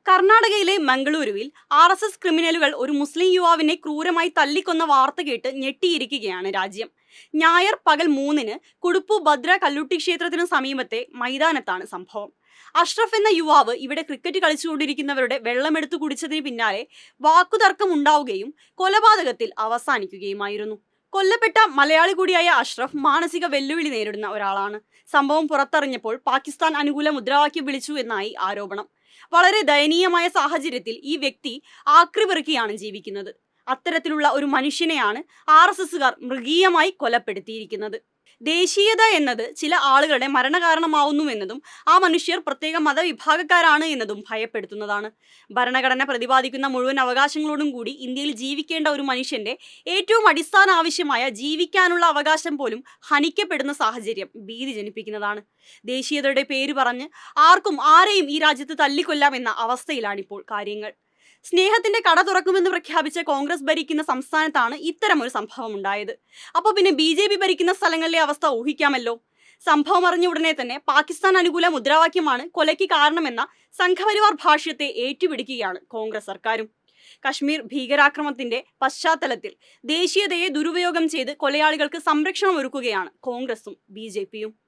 കർണാടകയിലെ മംഗളൂരുവിൽ RSS ക്രിമിനലുകൾ ഒരു മുസ്ലിം യുവാവിനെ ക്രൂരമായി തല്ലിക്കൊന്ന വാർത്ത കേട്ട് ഞെട്ടിയിരിക്കുകയാണ് രാജ്യം. ഞായർ പകൽ 3-ന് കുടുപ്പു ഭദ്ര കല്ലുട്ടി ക്ഷേത്രത്തിനു സമീപത്തെ മൈതാനത്താണ് സംഭവം. അഷ്റഫ് എന്ന യുവാവ് ഇവിടെ ക്രിക്കറ്റ് കളിച്ചുകൊണ്ടിരിക്കുന്നവരുടെ വെള്ളമെടുത്തു കുടിച്ചതിന് പിന്നാലെ വാക്കുതർക്കം ഉണ്ടാവുകയും കൊലപാതകത്തിൽ അവസാനിക്കുകയുമായിരുന്നു. കൊല്ലപ്പെട്ട മലയാളി കൂടിയായ അഷ്റഫ് മാനസിക വെല്ലുവിളി നേരിടുന്ന ഒരാളാണ്. സംഭവം പുറത്തറിഞ്ഞപ്പോൾ പാകിസ്ഥാൻ അനുകൂല മുദ്രാവാക്യം വിളിച്ചു എന്നായി ആരോപണം. വളരെ ദയനീയമായ സാഹചര്യത്തിൽ ഈ വ്യക്തി ആക്രിപെറുക്കിയാണ് ജീവിക്കുന്നത്. അത്തരത്തിലുള്ള ഒരു മനുഷ്യനെയാണ് RSSകാർ മൃഗീയമായി കൊലപ്പെടുത്തിയിരിക്കുന്നത്. ദേശീയത എന്നത് ചില ആളുകളുടെ മരണകാരണമാവുന്നുവെന്നതും ആ മനുഷ്യർ പ്രത്യേക മതവിഭാഗക്കാരാണ് എന്നതും ഭയപ്പെടുത്തുന്നതാണ്. ഭരണഘടന പ്രതിപാദിക്കുന്ന മുഴുവൻ അവകാശങ്ങളോടും കൂടി ഇന്ത്യയിൽ ജീവിക്കേണ്ട ഒരു മനുഷ്യന്റെ ഏറ്റവും അടിസ്ഥാന ആവശ്യമായ ജീവിക്കാനുള്ള അവകാശം പോലും ഹനിക്കപ്പെടുന്ന സാഹചര്യം ഭീതി ജനിപ്പിക്കുന്നതാണ്. ദേശീയതയുടെ പേര് പറഞ്ഞ് ആർക്കും ആരെയും ഈ രാജ്യത്ത് തല്ലിക്കൊല്ലാം എന്ന അവസ്ഥയിലാണിപ്പോൾ കാര്യങ്ങൾ. സ്നേഹത്തിന്റെ കട തുറക്കുമെന്ന് പ്രഖ്യാപിച്ച കോൺഗ്രസ് ഭരിക്കുന്ന സംസ്ഥാനത്താണ് ഇത്തരമൊരു സംഭവം ഉണ്ടായത്. അപ്പോൾ പിന്നെ BJP ഭരിക്കുന്ന സ്ഥലങ്ങളിലെ അവസ്ഥ ഊഹിക്കാമല്ലോ. സംഭവം അറിഞ്ഞ ഉടനെ തന്നെ പാകിസ്ഥാൻ അനുകൂല മുദ്രാവാക്യമാണ് കൊലയ്ക്ക് കാരണമെന്ന സംഘപരിവാർ ഭാഷ്യത്തെ ഏറ്റുപിടിക്കുകയാണ് കോൺഗ്രസ് സർക്കാരും. കശ്മീർ ഭീകരാക്രമണത്തിന്റെ പശ്ചാത്തലത്തിൽ ദേശീയതയെ ദുരുപയോഗം ചെയ്ത് കൊലയാളികൾക്ക് സംരക്ഷണം ഒരുക്കുകയാണ് കോൺഗ്രസും BJPയും.